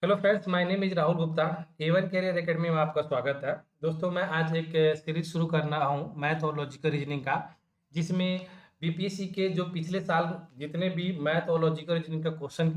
Hello friends, my name is Rahul Gupta. A1 career academy में आपका स्वागत है। दोस्तों, मैं आज एक सीरीज शुरू करना हूँ मैथ और लॉजिकल रीजनिंग का, जिसमें बीपीएससी के जो पिछले साल जितने भी मैथ और लॉजिकल रीजनिंग का क्वेश्चन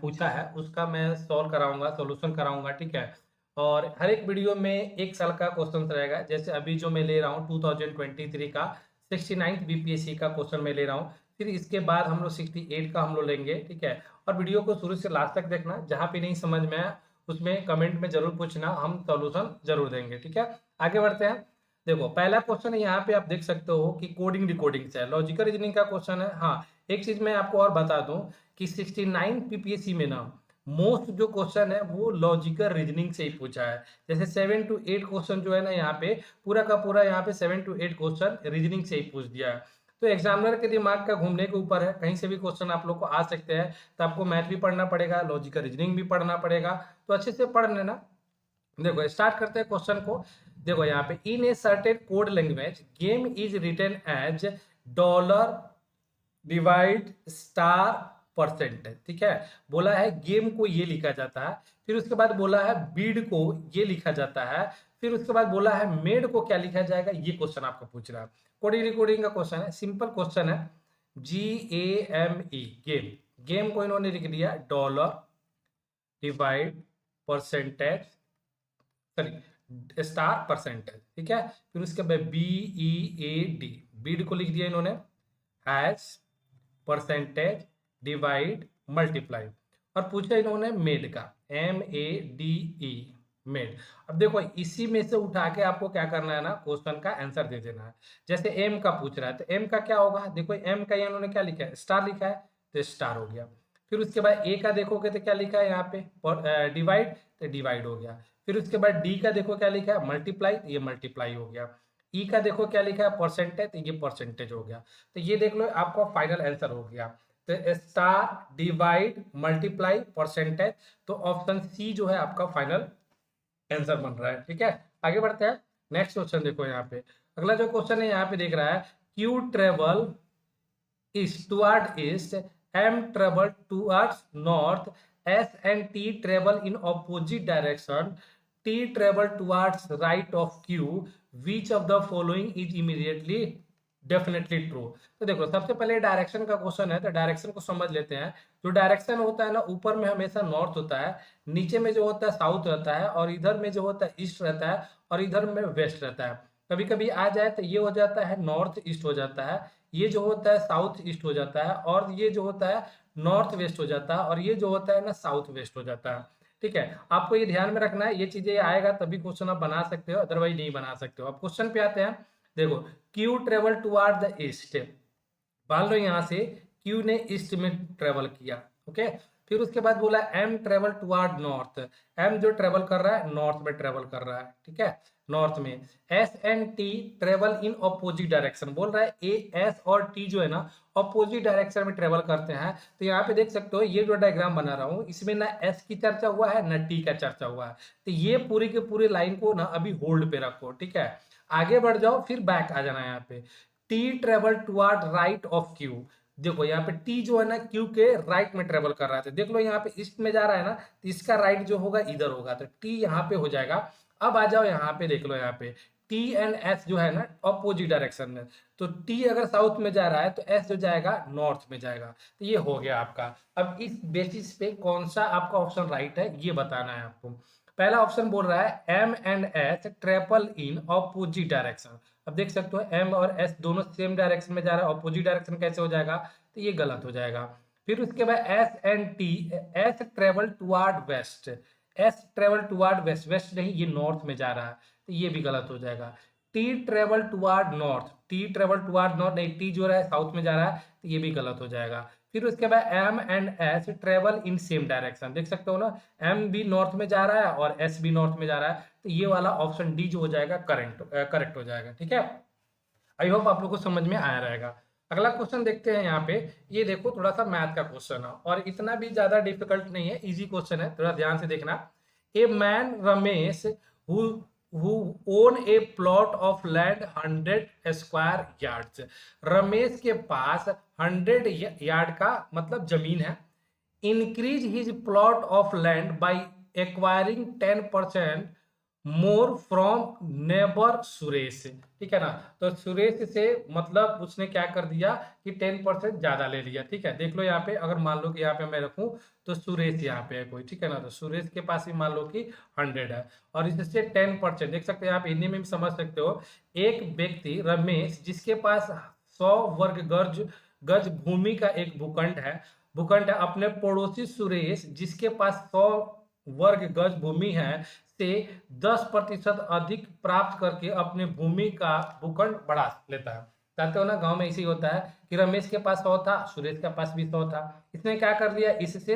पूछा है उसका मैं सॉल्व कराऊंगा, सॉल्यूशन कराऊंगा। ठीक है। और हर एक वीडियो में एक साल का क्वेश्चन रहेगा। जैसे अभी जो मैं ले रहा हूँ 2023 का 69 बीपीएससी का क्वेश्चन मैं ले रहा हूँ। फिर इसके बाद हम लोग 68 का हम लोग लेंगे। ठीक है। और वीडियो को शुरू से लास्ट तक देखना, जहाँ पे नहीं समझ में आया उसमें कमेंट में जरूर पूछना, हम सॉल्यूशन जरूर देंगे। ठीक है। आगे बढ़ते हैं। देखो, पहला क्वेश्चन यहाँ पे आप देख सकते हो कि कोडिंग डिकोडिंग से है, लॉजिकल रीजनिंग का क्वेश्चन है। हाँ, एक चीज मैं आपको और बता दूं कि 69 पीपीएससी में ना मोस्ट जो क्वेश्चन है वो लॉजिकल रीजनिंग से ही पूछा है। जैसे 7 to 8 क्वेश्चन जो है ना, यहाँ पे पूरा का पूरा यहाँ पे 7 to 8 क्वेश्चन रीजनिंग से ही पूछ दिया है। तो एग्जामिनर के दिमाग का घूमने के ऊपर है, कहीं से भी क्वेश्चन आप लोग को आ सकते हैं। तो आपको मैथ भी पढ़ना पड़ेगा, लॉजिकल रीजनिंग भी पढ़ना पड़ेगा। तो अच्छे से पढ़ लेना। देखो, स्टार्ट करते हैं क्वेश्चन को। देखो यहाँ पे, in a certain code language game is written as dollar divide star percentage. ठीक है। बोला है गेम को ये लिखा जाता है, फिर उसके बाद बोला है बीड को ये लिखा जाता है, फिर उसके बाद बोला है मेड को क्या लिखा जाएगा, ये क्वेश्चन आपका पूछ रहा है। कोडिंग रिकॉर्डिंग का क्वेश्चन है, सिंपल क्वेश्चन है। GAME गेम, गेम को इन्होंने लिख दिया dollar divide percentage, sorry star percentage. ठीक है। फिर उसके बाद BEAD, बीड को लिख दिया इन्होंने हैश परसेंटेज डिवाइड मल्टीप्लाई, और पूछा इन्होंने मेड का MEDE मेड। अब देखो, इसी में से उठा के आपको क्या करना है ना, क्वेश्चन का आंसर दे देना है। जैसे एम का पूछ रहा है तो एम का क्या होगा, देखो एम का इन्होंने क्या लिखा है, स्टार लिखा है, तो स्टार हो गया। फिर उसके बाद ए का देखोगे तो क्या लिखा है यहाँ पे डिवाइड, तो डिवाइड हो गया। फिर उसके बाद डी का देखो क्या लिखा है मल्टीप्लाई, तो ये मल्टीप्लाई हो गया। ई का देखो क्या लिखा है परसेंटेज, तो ये परसेंटेज हो गया। तो ये देख लो आपका फाइनल आंसर हो गया। तो स्टार डिवाइड मल्टीप्लाई परसेंटेज, तो ऑप्शन सी जो है आपका फाइनल आंसर बन रहा है। ठीक है। आगे बढ़ते हैं। नेक्स्ट क्वेश्चन देखो यहाँ पे, अगला जो क्वेश्चन है यहाँ पे देख रहा है, Q travel east toward east, M travel towards north, S and T travel in opposite direction, T travel towards right of Q, which of the following is immediately definitely true. तो देखो, सबसे पहले डायरेक्शन का question है, तो direction को समझ लेते हैं। जो डायरेक्शन होता है ना, ऊपर में हमेशा नॉर्थ होता है, नीचे में जो होता है साउथ रहता है, और इधर में जो होता है ईस्ट रहता है, और इधर में वेस्ट रहता है। कभी कभी आ जाए तो ये हो जाता है नॉर्थ ईस्ट हो जाता है, ये जो होता है साउथ ईस्ट हो जाता है, और ये जो होता है नॉर्थ वेस्ट हो जाता है, और ये जो होता है ना साउथ वेस्ट हो जाता है। ठीक है। आपको ये ध्यान में रखना है, ये चीजें आएगा तभी क्वेश्चन आप बना सकते हो, अदरवाइज नहीं बना सकते हो। अब क्वेश्चन पे आते हैं। देखो, Q travel toward the east, मान लो यहाँ से क्यू ने ईस्ट में ट्रेवल किया। ओके। फिर उसके बाद बोला M travel toward north, M जो ट्रेवल कर रहा है नॉर्थ में ट्रेवल कर रहा है। ठीक है, नॉर्थ में। S and T travel in opposite direction, बोल रहा है ए एस और टी जो है ना ऑपोजिट डायरेक्शन में ट्रेवल करते हैं। तो यहाँ पे देख सकते हो, ये जो डायग्राम बना रहा हूँ इसमें ना एस की चर्चा हुआ है ना टी का चर्चा हुआ है। तो ये पूरी के पूरी लाइन को ना अभी होल्ड पे रखो। ठीक है। आगे बढ़ जाओ, फिर बैक आ जाना यहाँ पे। T travel toward right of Q, देखो यहाँ पे टी जो है ना क्यू के राइट में ट्रेवल कर रहा है, तो देख लो यहाँ पे ईस्ट में जा रहा है ना, तो इसका राइट जो होगा इधर होगा, तो टी यहाँ पे हो जाएगा। अब आ जाओ यहाँ पे, देख लो यहाँ पे टी एंड एस जो है ना ऑपोजिट डायरेक्शन में, तो टी अगर साउथ में जा रहा है तो एस जो जाएगा नॉर्थ में जाएगा। तो ये हो गया आपका। अब इस बेसिस पे कौन सा आपका ऑप्शन राइट है ये बताना है आपको। पहला ऑप्शन बोल रहा है M and S travel in opposite direction. अब देख सकते हो एम और एस दोनों सेम डायरेक्शन में जा रहा है, ऑपोजिट डायरेक्शन कैसे हो जाएगा, तो ये गलत हो जाएगा। फिर उसके बाद S and T, S travel toward west, S travel toward west, west नहीं ये नॉर्थ में जा रहा है, तो ये भी गलत हो जाएगा। T travel toward north, T travel toward north नहीं, टी जो रहा है साउथ में जा रहा है, तो ये भी गलत हो जाएगा। फिर उसके बाद M and S travel in same direction, देख सकते हो ना एम भी नॉर्थ में जा रहा है और एस भी नॉर्थ में जा रहा है, तो ये वाला ऑप्शन डी जो हो जाएगा करेक्ट हो जाएगा। ठीक है। आई होप आप लोग को समझ में आया रहेगा। अगला क्वेश्चन देखते हैं यहाँ पे। ये देखो, थोड़ा सा मैथ का क्वेश्चन है और इतना भी ज्यादा डिफिकल्ट नहीं है, इजी क्वेश्चन है, थोड़ा ध्यान से देखना। A man Ramesh who who own A plot of land 100 square yards, Ramesh के पास 100 यार्ड का मतलब जमीन है। Increase his plot of land by acquiring 10% more from neighbour Suresh. ठीक है ना, तो सुरेश से मतलब उसने क्या कर दिया कि 10% ज्यादा ले लिया। ठीक है, देख लो यहाँ पे, अगर मान लो कि यहाँ पे मैं रखूं तो सुरेश यहाँ पे है कोई, ठीक है ना, तो सुरेश के पास भी मान लो कि 100 है और इससे 10% देख सकते हैं आप, हिंदी में भी समझ सकते हो। एक व्यक्ति रमेश जिसके पास 100 वर्ग गज गज भूमि का एक भूखंड है, अपने पड़ोसी सुरेश जिसके पास 100 वर्ग गज भूमि है से 10% अधिक प्राप्त करके अपने भूमि का भूखंड बढ़ा लेता है। जानते हो ना, गांव में इसी होता है कि रमेश के पास 100 था, सुरेश के पास भी 100 था, इसने क्या कर लिया, इससे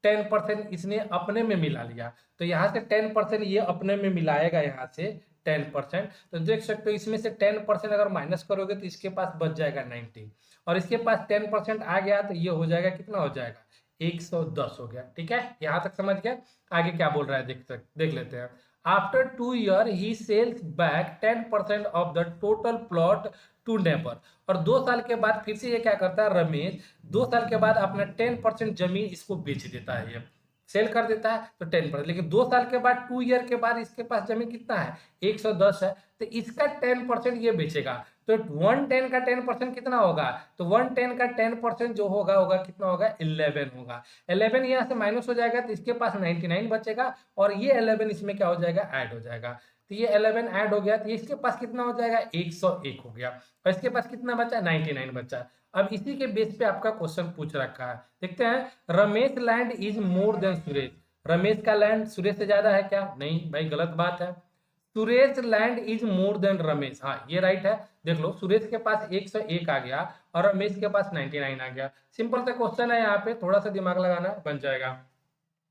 10% इसने अपने में मिला लिया, तो यहाँ से 10% ये अपने में मिलाएगा, यहाँ से 10%। तो देख सकते हो इसमें से 10% अगर माइनस करोगे तो इसके पास बच जाएगा 90, और इसके पास 10% आ गया तो ये हो जाएगा, कितना हो जाएगा, 110 हो गया। ठीक है, यहाँ तक समझ गया। आगे क्या बोल रहा है देख लेते हैं। After 2 year he sells back 10% of the total plot to neighbour. और 2 साल के बाद फिर से ये क्या करता है रमेश, 2 साल के बाद अपना 10% जमीन इसको बेच देता है, ये सेल कर देता है तो 10%। लेकिन 2 साल के बाद 2 year के बाद इसके पास जमीन कितना है, 110 है, तो इसका 10% ये बेचेगा, तो 110 का 10% कितना होगा, तो 110 का 10% जो होगा होगा कितना होगा, 11 होगा। 11 यहाँ से माइनस हो जाएगा तो इसके पास 99 बचेगा, और ये 11 इसमें क्या हो जाएगा, ऐड हो जाएगा, तो ये 11 ऐड हो गया तो इसके पास कितना हो जाएगा, 101 हो गया, और इसके पास कितना बचा, 99 बचा। अब इसी के बेस पे आपका क्वेश्चन पूछ रखा है, देखते हैं। Ramesh land is more than Suresh, Ramesh का लैंड सुरेश से ज्यादा है क्या, नहीं भाई, गलत बात है। Suresh land is more than Ramesh, हाँ ये राइट है। देख लो, सुरेश के पास 101 आ गया और रमेश के पास 99 आ गया। सिंपल सा क्वेश्चन है, यहाँ पे थोड़ा सा दिमाग लगाना बन जाएगा।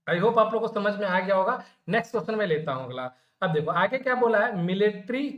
आई होप आप लोग को समझ में आ गया होगा। नेक्स्ट क्वेश्चन में लेता हूँ अगला। अब देखो आगे क्या बोला है, military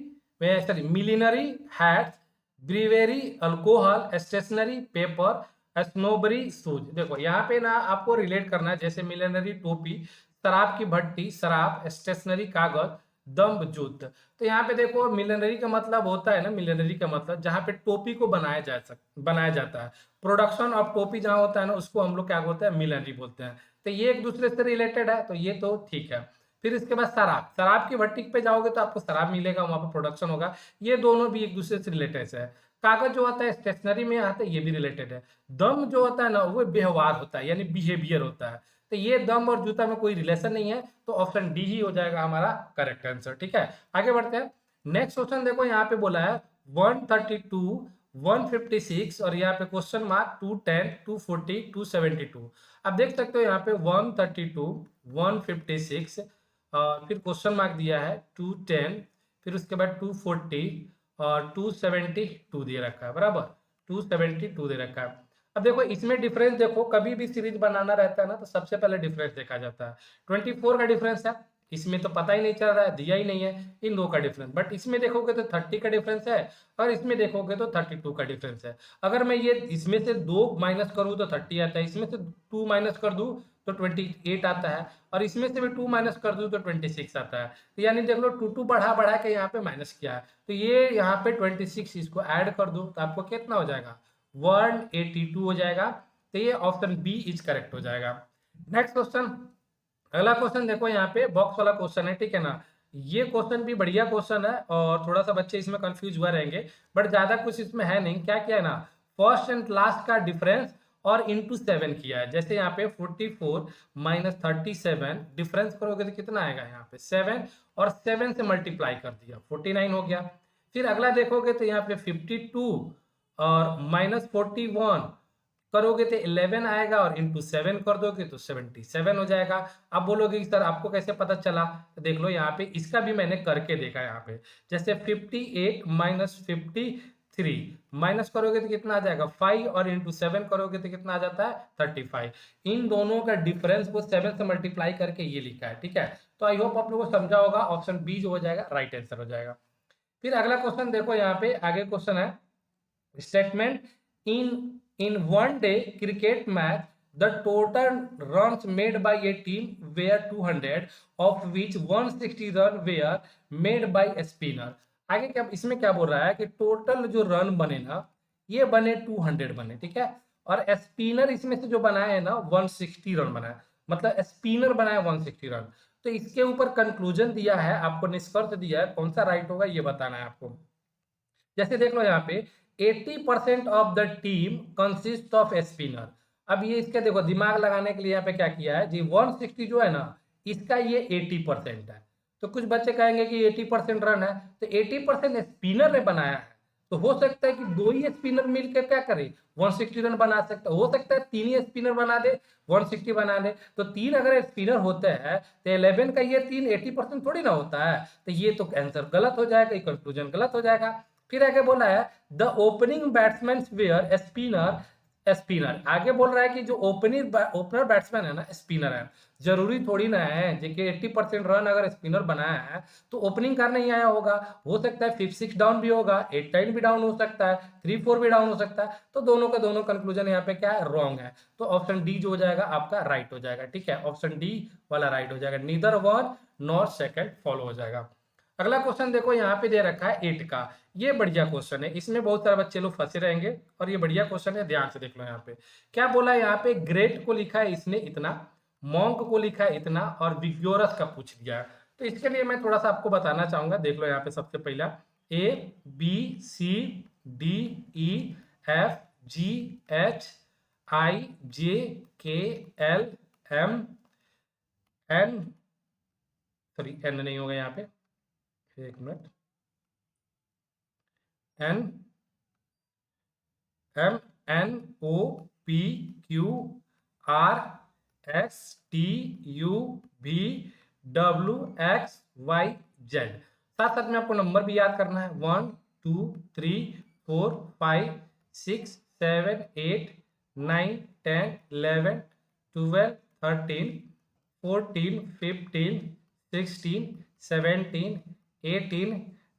sorry millinery hats, brewery alcohol, stationery paper, snobbery shoes. देखो यहाँ पे ना आपको रिलेट करना है, जैसे मिलिनरी टोपी, शराब की भट्टी शराब, स्टेशनरी कागज, दम्ब जूत। तो यहाँ पे देखो मिलिनरी का मतलब होता है ना, मिलिनरी का मतलब जहाँ पे टोपी को बनाया जाता है, प्रोडक्शन ऑफ टोपी जहाँ होता है ना, उसको हम लोग क्या बोलते हैं, मिलिनरी बोलते हैं। तो ये एक दूसरे से रिलेटेड है, तो ये तो ठीक है। फिर इसके बाद शराब की भट्टी पे जाओगे तो आपको शराब मिलेगा, वहां पर प्रोडक्शन होगा, ये दोनों भी एक दूसरे से रिलेटेड है। कागज जो होता है स्टेशनरी में आता है, ये भी रिलेटेड है। दम जो होता है ना, वो व्यवहार होता है, यानी बिहेवियर होता है, तो ये दम और जूता में कोई रिलेशन नहीं है, तो ऑप्शन डी ही हो जाएगा हमारा करेक्ट आंसर। ठीक है, आगे बढ़ते हैं। नेक्स्ट क्वेश्चन देखो, यहाँ पे बोला है 132, 156 और यहाँ पे क्वेश्चन मार्क 210, 240, 272। अब देख सकते हो यहाँ पे 132, 156 फिर क्वेश्चन मार्क दिया है 210, फिर उसके बाद 240 और 272 दे रखा है, बराबर 272 दे रखा है। अब देखो इसमें डिफरेंस देखो, कभी भी सीरीज बनाना रहता है ना तो सबसे पहले डिफरेंस देखा जाता है। 24 का डिफरेंस है, इसमें तो पता ही नहीं चल रहा है, दिया ही नहीं है इन दो का डिफरेंस, बट इसमें देखोगे तो 30 का डिफरेंस है और इसमें देखोगे तो 32 का डिफरेंस है। अगर मैं ये इसमें से 2 माइनस करूँ तो 30 आता है, इसमें से 2 माइनस कर दूं तो 28 आता है, और इसमें से भी 2 माइनस कर दूं तो 26 आता है। तो यानी देख लो 2 बढ़ा के यहाँ पे माइनस किया है, तो ये यहाँ पे 26 इसको ऐड कर दो तो आपको कितना हो जाएगा, 182 हो जाएगा। तो ये ऑप्शन बी इज करेक्ट हो जाएगा। नेक्स्ट क्वेश्चन, अगला क्वेश्चन देखो, यहाँ पे बॉक्स वाला क्वेश्चन है, ठीक है ना। ये क्वेश्चन भी बढ़िया क्वेश्चन है और थोड़ा सा बच्चे इसमें कंफ्यूज हुआ रहेंगे, बट ज्यादा कुछ इसमें है नहीं। क्या किया है ना, फर्स्ट एंड लास्ट का डिफरेंस और इंटू 7 किया है। जैसे यहाँ पे 44 माइनस 37 डिफरेंस करोगे तो कितना आएगा, यहाँ पे 7 और 7 से मल्टीप्लाई कर दिया 49 हो गया। फिर अगला देखोगे तो यहाँ पे 52 और माइनस 41 करोगे तो 11 आएगा और इंटू 7 कर दोगे तो 77 हो जाएगा। अब बोलोगे कि सर आपको कैसे पता चला, तो देख लो यहाँ पे इसका भी मैंने करके देखा। यहाँ पे जैसे 58 माइनस 53 माइनस करोगे तो कितना आ जाएगा 5 और इंटू 7 करोगे तो कितना आ जाता है 35। इन दोनों का डिफरेंस को 7 से मल्टीप्लाई करके ये लिखा है, ठीक है। तो आई होप आप लोगों को समझा होगा, ऑप्शन बी जो हो जाएगा राइट आंसर हो जाएगा। फिर अगला क्वेश्चन देखो, यहाँ पे आगे क्वेश्चन है statement in one day cricket match the total runs made by a team were 200 of which 160 run were made by a spinner। आगे क्या इसमें क्या बोल रहा है कि टोटल जो रन बने ना ये बने 200 बने, ठीक है, और स्पिनर इसमें से जो बनाया है ना 160 रन बनाया। मतलब स्पिनर बनाया 160 रन। तो इसके ऊपर कंक्लूजन दिया है आपको, निष्कर्ष दिया है, कौन सा राइट होगा ये बताना है आपको। जैसे देख लो यहाँ पे 80% of the team consist off spinner. अब ये इसके देखो दिमाग लगाने के लिए यहाँ पे क्या किया है जी, 160 जो है ना इसका ये 80% है। तो कुछ बच्चे कहेंगे कि 80% रन है, तो 80% स्पिनर ने बनाया है। तो हो सकता है कि दो ही स्पिनर मिलकर क्या करे 160 रन बना सकता है, हो सकता है तीन ही स्पिनर बना दे 160 बना दे। तो तीन अगर स्पिनर होते हैं तो 11 का ये तीन 80% थोड़ी ना होता है। तो ये तो आंसर गलत हो जाएगा, ये कंक्लूजन गलत हो जाएगा। फिर आगे बोला है the opening batsman were spinner. Spinner आगे बोल रहा है कि जो ओपनर बैट्समैन है ना स्पिनर है। जरूरी थोड़ी ना है देखिए 80% रन अगर स्पिनर बनाया है तो ओपनिंग करने ही आया होगा। हो सकता है 5-6 डाउन भी होगा, 8-10 भी डाउन हो सकता है, 3-4 भी डाउन हो सकता है। तो दोनों का दोनों कंक्लूजन यहाँ पे क्या है, रॉन्ग है। तो ऑप्शन डी जो हो जाएगा आपका राइट हो जाएगा। ठीक है, ऑप्शन डी वाला राइट हो जाएगा, neither one nor second follow हो जाएगा। अगला क्वेश्चन देखो यहाँ पे दे रखा है 8 का। ये बढ़िया क्वेश्चन है, इसमें बहुत सारे बच्चे लोग फंसे रहेंगे और ये बढ़िया क्वेश्चन है, ध्यान से देख लो। यहाँ पे क्या बोला है, यहाँ पे ग्रेट को लिखा है इसने इतना, मॉन्क को लिखा है इतना और विग्योरस का पूछ दिया है। तो इसके लिए मैं थोड़ा सा आपको बताना चाहूंगा। देख लो यहाँ पे सबसे पहला A B C D E F G H I J K L M N, sorry N नहीं होगा यहाँ पे, एक minute, N M N O P Q R S T U V W X Y Z. साथ साथ में आपको number भी याद करना है, 1 2 3 4 5 6 7 8 9 10 11 12 13 14 15 16 17 18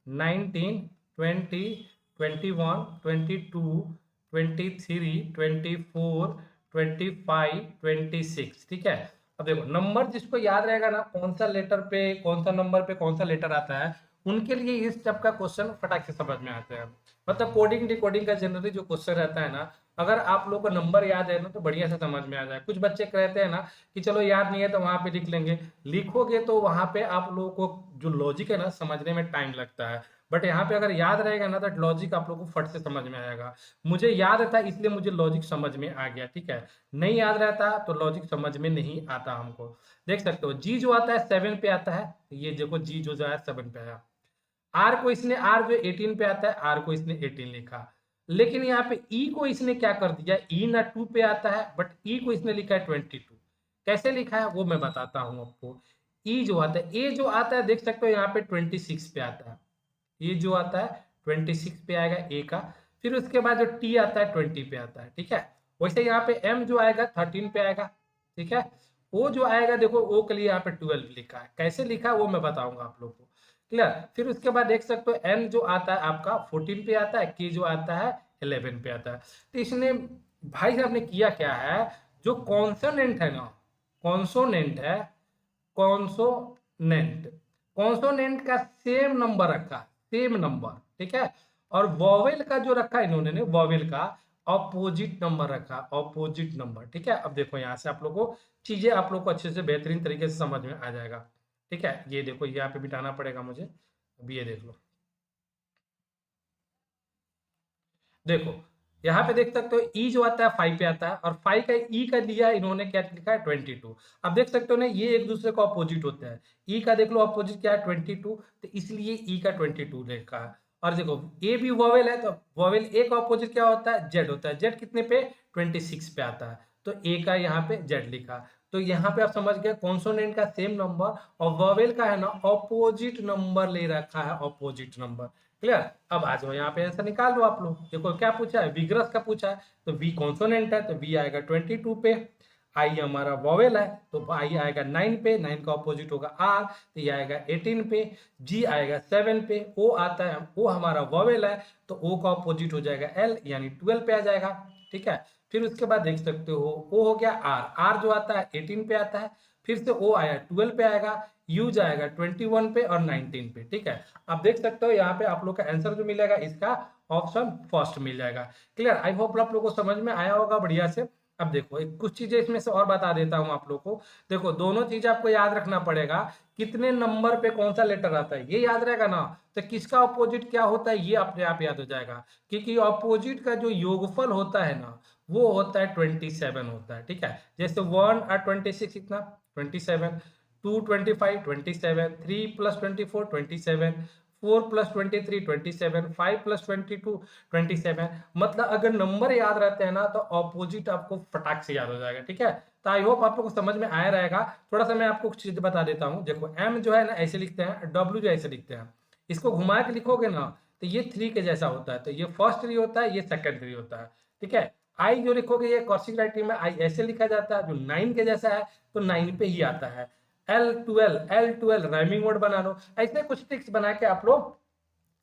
19 20 21 22 23 24 25 26। ठीक है, अब देखो नंबर जिसको याद रहेगा ना कौन सा लेटर पे कौन सा नंबर पे कौन सा लेटर आता है, उनके लिए इस टाइप का क्वेश्चन फटाक से समझ में आता है। मतलब कोडिंग डिकोडिंग का जनरली जो क्वेश्चन रहता है ना, अगर आप लोग को नंबर याद है ना तो बढ़िया से समझ में आ जाए। कुछ बच्चे कहते हैं ना कि चलो याद नहीं है तो वहां पे लिख लेंगे, लिखोगे तो वहां पे आप लोगों को जो लॉजिक है ना समझने में टाइम लगता है। बट यहाँ पे अगर याद रहेगा ना तो लॉजिक आप लोग को फट से समझ में आएगा। मुझे याद था इसलिए मुझे लॉजिक समझ में आ गया। ठीक है, नहीं याद रहता तो लॉजिक समझ में नहीं आता हमको। देख सकते हो जी जो आता है 7 पे आता है, ये देखो जी जो है 7 पे आया। आर को इसने आर जो 18 पे आता है, आर को इसने 18 लिखा। लेकिन यहाँ पे ई को इसने क्या कर दिया, ई ना 2 पे आता है बट ई को इसने लिखा है 22। कैसे लिखा है वो मैं बताता हूँ आपको। ई जो आता है, ए जो आता है देख सकते हो यहाँ पे 26 पे आता है, ये जो आता है 26 पे आएगा ए का। फिर उसके बाद जो टी आता है 20 पे आता है। ठीक है, वैसे यहाँ पे एम जो आएगा 13 पे आएगा। ठीक है, ओ जो आएगा देखो ओ के लिए यहाँ पे 12 लिखा है, कैसे लिखा है वो मैं बताऊंगा आप लोग को। क्लियर, फिर उसके बाद देख सकते हो एन जो आता है आपका 14 पे आता है, के जो आता है 11 पे आता है। तो इसने भाई साहब ने किया क्या है, जो कॉन्सोनेंट है ना, कॉन्सोनेंट है, कॉन्सोनेंट, कॉन्सोनेंट का सेम नंबर रखा, सेम नंबर। ठीक है, और वॉवेल का जो रखा इन्होंने ने वॉवेल का ऑपोजिट नंबर रखा, ऑपोजिट नंबर। ठीक है, अब देखो यहाँ से आप लोग को चीजें आप लोग को अच्छे से बेहतरीन तरीके से समझ में आ जाएगा। ठीक है, ये देखो यहाँ पे बिठाना पड़ेगा मुझे, अभी ये देख लो। देखो यहाँ पे देख सकते हो ई जो आता है 5 पे आता है और 5 का ई का दिया इन्होंने क्या लिखा है 22। अब देख सकते हो ना ये एक दूसरे का अपोजिट होता है, ई का देख लो अपोजिट क्या है 22, तो इसलिए ई का 22 लिखा है। और देखो ए भी वॉवेल है तो वॉवेल ए का अपोजिट क्या होता है, जेड होता है, जेड कितने पे 26 पे आता है, तो ए का यहाँ पे जेड लिखा। तो यहाँ पे आप समझ गए कॉन्सोनेंट का सेम नंबर और वॉवेल का है ना ऑपोजिट नंबर ले रखा है, ऑपोजिट नंबर। क्लियर, अब आ जाओ यहाँ पे आंसर निकाल दो आप लोग। देखो क्या पूछा है, विग्रस का पूछा है, तो वी कॉन्सोनेंट है तो वी आएगा 22 पे। आई हमारा वॉवेल है तो आई आएगा 9 पे, 9 का ऑपोजिट होगा आर तो ये आएगा 18 पे। जी आएगा 7 पे, ओ आता है, ओ हमारा वॉवेल है तो ओ का ऑपोजिट हो जाएगा एल यानी 12 पे आ जाएगा। ठीक है, फिर उसके बाद देख सकते हो ओ हो गया आर, आर जो आता है 18 पे आता है, फिर से ओ आया 12 पे आएगा, यू जाएगा 21 पे और 19 पे। ठीक है, आप देख सकते हो यहाँ पे आप लोग का आंसर जो मिलेगा इसका ऑप्शन फर्स्ट मिल जाएगा। क्लियर, आई होप आप लोग को समझ में आया होगा बढ़िया से। अब देखो एक कुछ चीजें इसमें से और बता देता हूँ आप लोग को। देखो दोनों चीज आपको याद रखना पड़ेगा, कितने नंबर पे कौन सा लेटर आता है ये याद रहेगा ना, तो किसका ऑपोजिट क्या होता है ये अपने आप याद हो जाएगा। क्योंकि ऑपोजिट का जो योगफल होता है ना वो होता है 27 होता है, ठीक है। जैसे 1 और 26 कितना 27, 2 25 27, 3 + 24 27, 4 + 23 27, 5 + 22 27। मतलब अगर नंबर याद रहते हैं ना तो ऑपोजिट आपको फटाक से याद हो जाएगा, ठीक है। तो आई होप आप लोग को समझ में आया रहेगा। थोड़ा सा मैं आपको कुछ चीज बता देता हूँ। देखो एम जो है ना ऐसे लिखते हैं, डब्ल्यू जो ऐसे लिखते हैं, इसको घुमा के लिखोगे ना तो ये 3 के जैसा होता है, तो ये फर्स्ट 3 होता है, ये सेकंड 3 होता है, ठीक है। आई जो लिखोगे ये कर्सिव राइटिंग में आई ऐसे लिखा जाता है, जो 9 के जैसा है तो 9 पे ही आता है। L12 राइमिंग वर्ड बना लो। ऐसे कुछ ट्रिक्स बना के आप लोग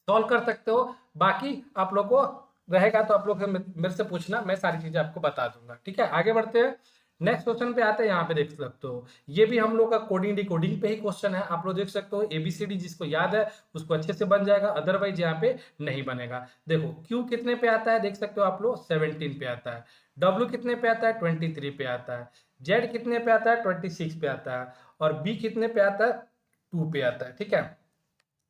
सॉल्व कर सकते हो। बाकी आप लोग को रहेगा तो आप लोग मेरे से पूछना, मैं सारी चीजें आपको बता दूंगा, ठीक है। आगे बढ़ते हैं, नेक्स्ट क्वेश्चन पे आते हैं। यहाँ पे देख सकते हो ये भी हम लोग का कोडिंग डिकोडिंग पे ही क्वेश्चन है। आप लोग देख सकते हो एबीसीडी जिसको याद है उसको अच्छे से बन जाएगा, अदरवाइज यहाँ पे नहीं बनेगा। देखो क्यू कितने पे आता है देख सकते हो आप लोग 17 पे आता है, डब्ल्यू कितने पे आता है 23 पे आता है, जेड कितने पे आता है 26 पे आता है, और बी कितने पे आता है 2 पे आता है, ठीक है।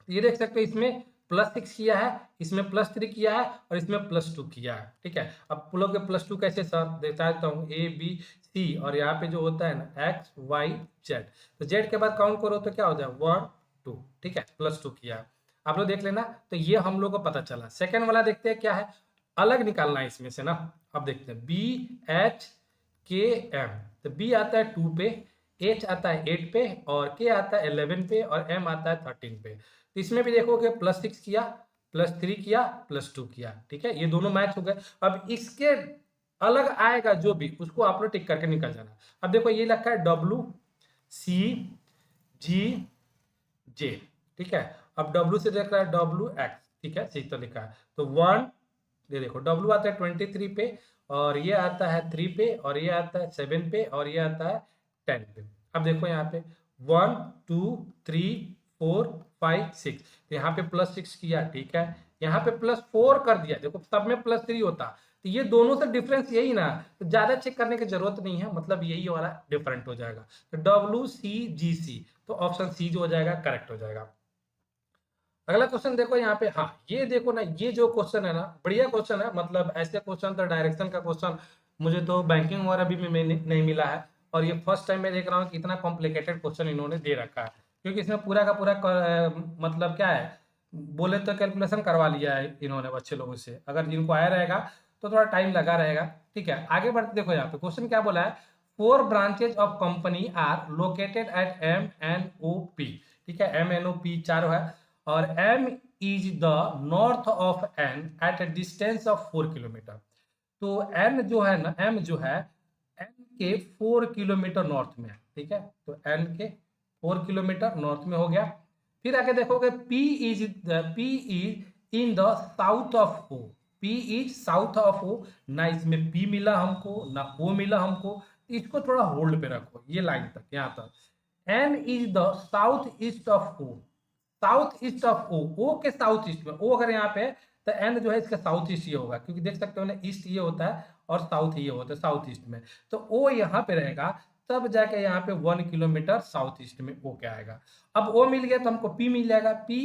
ये देख सकते हो इसमें +6 किया है, इसमें +3 किया है और इसमें +2 किया है, ठीक है। अब पुलोगे +2 कैसे सर देता हूँ ABC, और यहाँ पे जो होता है ना XYZ, तो जेड के बाद काउंट करो तो क्या हो जाए 1 2, ठीक है। +2 किया है, आप लोग देख लेना। तो ये हम लोग को पता चला। सेकेंड वाला देखते हैं क्या है, अलग निकालना है इसमें से ना। अब देखते हैं BHKM, तो B आता है 2 पे, H आता है 8 पे, और K आता है 11 पे, और M आता है 13 पे। तो इसमें भी देखोगे +6 किया, +3 किया, +2 किया, ठीक है। ये दोनों मैच हो गए। अब इसके अलग आएगा जो भी उसको आप लोग टिक करके निकल जाना। अब देखो ये लिखा है WCGJ, ठीक है। अब W से देख रहा है WX, ठीक है, सही तो लिखा है। तो 1, ये देखो W आता है 23 पे, और ये आता है 3 पे, और ये आता है 7 पे, और ये आता है 10 पे। अब देखो यहाँ पे 1 2 3 4 5 6, तो यहाँ पे +6 किया, ठीक है। यहाँ पे +4 कर दिया, देखो सब में +3 होता, तो ये दोनों से डिफरेंस यही ना, तो ज्यादा चेक करने की जरूरत नहीं है, मतलब यही वाला डिफरेंट हो जाएगा। तो WCGC, तो ऑप्शन सी जो हो जाएगा करेक्ट हो जाएगा। अगला क्वेश्चन देखो यहाँ पे, हाँ ये देखो ना, ये जो क्वेश्चन है ना बढ़िया क्वेश्चन है। मतलब ऐसे क्वेश्चन तो डायरेक्शन का क्वेश्चन मुझे तो बैंकिंग वगैरह भी में नहीं मिला है, और ये फर्स्ट टाइम मैं देख रहा हूँ कि इतना कॉम्प्लिकेटेड क्वेश्चन इन्होंने दे रखा है। क्योंकि इसमें पूरा का पूरा मतलब क्या है, बोले तो कैलकुलेशन करवा लिया है इन्होंने अच्छे लोगों से। अगर जिनको आया रहेगा तो थोड़ा टाइम लगा रहेगा, ठीक है। आगे बढ़ते देखो यहाँ पे क्वेश्चन क्या बोला है, 4 branches of company are located at MNOP, ठीक है। MNOP 4 है, और M is the north of N at a distance of 4 kilometre. तो N जो है ना, M जो है N के 4 किलोमीटर नॉर्थ में है, ठीक है। तो N के 4 किलोमीटर नॉर्थ में हो गया। फिर आगे देखोगे P is in the south of O, P is south of O, ना इसमें P मिला हमको ना O मिला हमको, इसको थोड़ा होल्ड पे रखो ये लाइन तक यहाँ तक। N is the south east of O, south east of O के साउथ ईस्ट में, ओ अगर यहाँ पे है तो एन जो है इसका साउथ ईस्ट ये होगा, क्योंकि देख सकते हो ना ईस्ट ये होता है और साउथ ये होता है साउथ ईस्ट में। तो ओ यहाँ पे रहेगा, तब जाके यहाँ पे 1 किलोमीटर साउथ ईस्ट में ओ क्या आएगा। अब ओ मिल गया तो हमको पी मिल जाएगा। P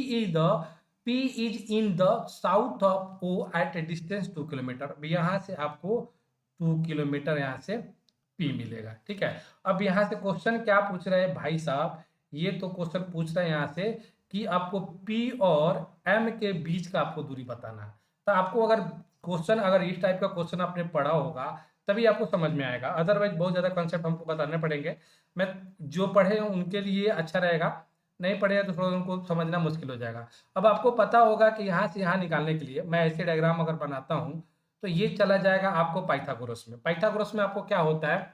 is in the south of O at a distance 2 kilometre. यहाँ से आपको 2 किलोमीटर यहाँ से पी मिलेगा, ठीक है। अब यहाँ से क्वेश्चन क्या पूछ रहे हैं भाई साहब, ये तो क्वेश्चन पूछ रहे हैं यहाँ से कि आपको P और M के बीच का आपको दूरी बताना है। तो आपको अगर क्वेश्चन अगर इस टाइप का क्वेश्चन आपने पढ़ा होगा तभी आपको समझ में आएगा, अदरवाइज बहुत ज़्यादा कंसेप्ट हमको बताने पड़ेंगे। मैं जो पढ़े हैं उनके लिए अच्छा रहेगा, नहीं पढ़े तो थोड़ा उनको समझना मुश्किल हो जाएगा। अब आपको पता होगा कि यहाँ से यहाँ निकालने के लिए मैं ऐसे डायग्राम अगर बनाता हूँ तो ये चला जाएगा आपको पाइथागोरस में। पाइथागोरस में आपको क्या होता है,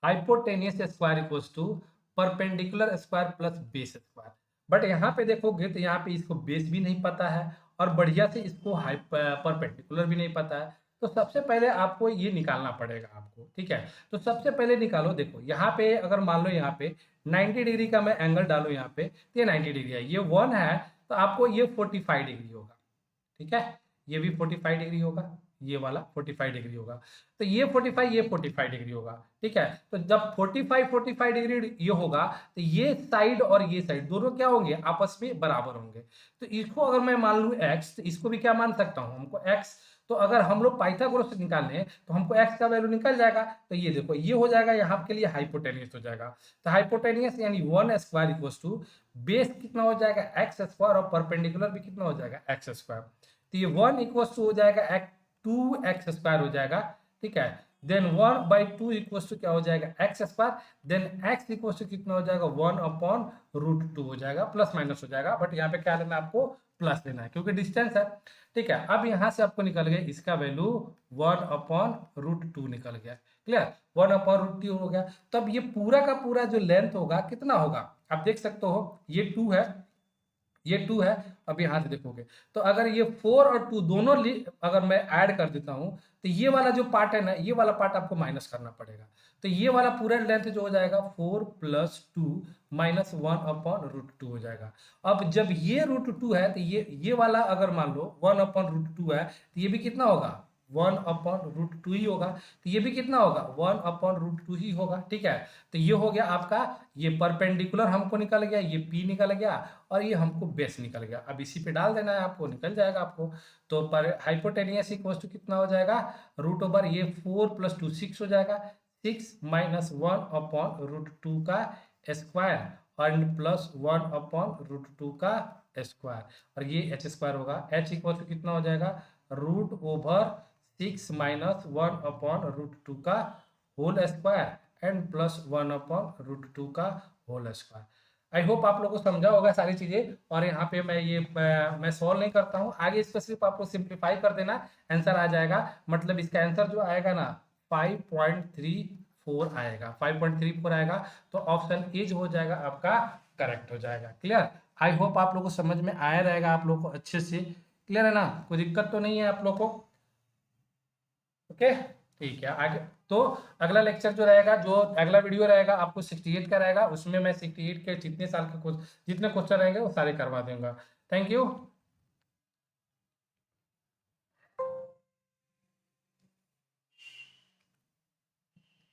hypotenuse square equals to perpendicular square plus base square. But यहाँ पे देखोगे तो यहाँ पे इसको बेस भी नहीं पता है और बढ़िया से इसको परपेंडिकुलर भी नहीं पता है। तो सबसे पहले आपको ये निकालना पड़ेगा आपको, ठीक है। तो सबसे पहले निकालो, देखो यहाँ पे अगर मान लो यहाँ पे 90 डिग्री का मैं एंगल डालू यहाँ पे तो ये 90 डिग्री है, ये 1 है तो आपको ये 45 डिग्री होगा, ठीक है। ये भी 45 डिग्री होगा, ये वाला 45 डिग्री होगा। तो ये 45 ये 45 डिग्री होगा, ठीक है। तो जब 45 डिग्री ये होगा तो ये साइड और ये साइड दोनों क्या होंगे, आपस में बराबर होंगे। तो इसको अगर मैं मान लूँ x, तो इसको भी क्या मान सकता हूँ, हमको x, तो अगर हम लोग पाइथागोरस से निकालें तो हमको x का वैल्यू निकल जाएगा। तो ये देखो ये हो जाएगा यहाँ के लिए हाइपोटेनियस हो जाएगा। तो हाइपोटेनियस यानी 1 स्क्वायर इक्वल्स टू बेस कितना हो जाएगा एक्स स्क्वायर, और परपेंडिकुलर भी कितना हो जाएगा एक्स स्क्वायर। तो ये 1 इक्वल्स टू हो जाएगा 2x स्क्वायर हो जाएगा, ठीक है। देन 1/2 इक्वल्स टू क्या हो जाएगा x square, then x equals to कितना हो जाएगा 1/√2 हो जाएगा, प्लस माइनस हो जाएगा, बट यहाँ पे क्या लेना है आपको, प्लस लेना है क्योंकि डिस्टेंस है, ठीक है। अब यहाँ से आपको निकल गया इसका वैल्यू 1/√2 निकल गया, क्लियर, 1/√2 हो गया। तब ये पूरा का पूरा जो लेंथ होगा कितना होगा, आप देख सकते हो ये 2 है, ये 2 है। अब यहाँ से देखोगे तो अगर ये 4 और 2 दोनों अगर मैं ऐड कर देता हूँ तो ये वाला जो पार्ट है ना, ये वाला पार्ट आपको माइनस करना पड़ेगा। तो ये वाला पूरा लेंथ जो हो जाएगा 4 + 2 - 1/√2 हो जाएगा। अब जब ये √2 है तो ये वाला अगर मान लो 1/√2 है तो ये भी कितना होगा 1/√2 ही होगा। तो ये भी कितना होगा 1/√2 ही होगा, ठीक है। तो ये हो गया आपका, ये परपेंडिकुलर हमको निकल गया, ये P निकल गया, और ये हमको बेस निकल गया। अब इसी पे डाल देना है आपको, निकल जाएगा आपको। तो पर हाइपोटेनियस इक्वल्स टू कितना हो जाएगा, √ ये 4 + 2 6 हो जाएगा, 6 - 1/√2 का स्क्वायर और +1/√2 का स्क्वायर, और ये h स्क्वायर होगा। h इक्वल टू कितना हो जाएगा √6 - 1/√2 का होल स्क्वायर एंड +1/√2 का होल स्क्वायर। आई होप आप लोगों को समझा होगा सारी चीजें। और यहाँ पे मैं सॉल्व नहीं करता हूँ, आगे इसको सिर्फ आपको सिंप्लीफाई कर देना, आंसर आ जाएगा। मतलब इसका आंसर जो आएगा ना 5.34 आएगा, 5.34 आएगा। तो ऑप्शन ए जो हो जाएगा आपका करेक्ट हो जाएगा, क्लियर। आई होप आप लोगों को समझ में आया रहेगा, आप लोग को अच्छे से क्लियर है ना, कोई दिक्कत तो नहीं है आप लोग को, ओके ठीक है। आगे तो अगला लेक्चर जो रहेगा, जो अगला वीडियो रहेगा आपको 68 का रहेगा, उसमें मैं 68 के जितने साल के जितने क्वेश्चन रहेंगे वो सारे करवा दूंगा। Thank you.